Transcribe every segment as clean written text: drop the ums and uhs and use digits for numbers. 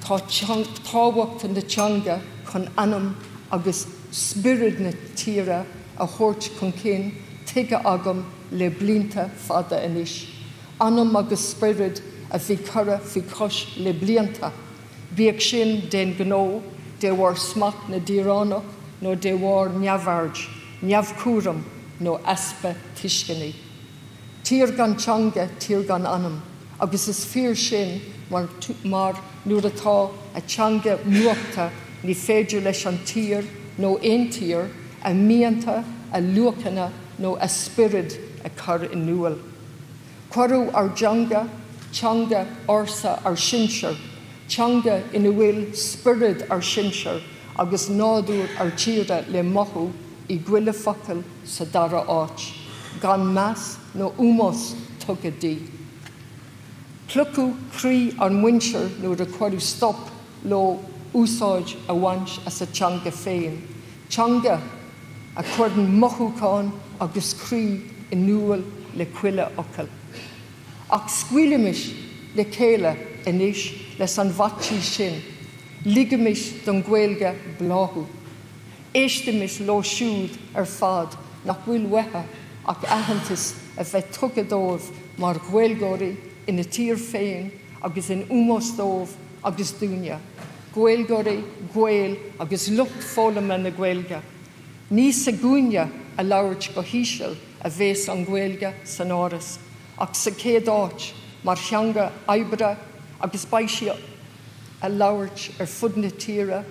táhacht na teanga chun anam agus spirid na tíre a thabhairt chun cinn tuige agam le blianta fada inis. Anam agus spirid a bhí cara bhí cos le blianta. Bíag sin den gnó de bhar smach na díoránach nó de bhar neamhard, neamhcúram nó aspa tuiscinaí. Tír gan teanga, tír gan anam, agus is fíor sin mar nuair atá a teanga nuachta ní féidir leis an tír nó aon tír a míanta, a luachana nó a spirid a chur inniuil. Cuirú ar teanga orsa ar sinseir, teanga ina bhfuil spirid ar sinseir agus nádúr ar tíre le mothú I ghuiile focail sa dara áit, gan meas nó úmos tugadí. Clucú crí an muinseir nuair a cuirú stop lo úsáid a bhaint as a teanga féin. Teanga a chuirn mothúcáin agus crí inniuil le cuiile ocail. Ach scuilemis le céile inis leis an bhatí sin, ligamis don Ghaeilge bláthú. Éistemis lo siúd ar fad nach bhfuil wethe ach aitheantas a bheith tugadómh mar Ghaeilgeoirí ina tír féin agus in úmóstómh agus dúine. Ghaeilgeoirí, Ghaeil agus lucht fólama na Ghaeilge. Ní sa gcúinne a labhairt go híseal a bhés an Ghaeilge san Áras, ach sa céad áit mar theanga oibre agus baisí a labhairt ar fud na tíre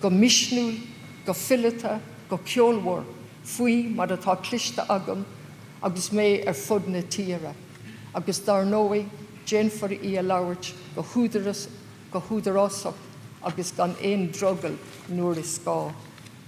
go misnúil, go fillete, go ceolmhór, faoi mar atá cliste agam agus mé ar fud na tíre. Agus dar nóí déanfar í a labhairt go húdarásach agus gan éon drogal nuair is gá.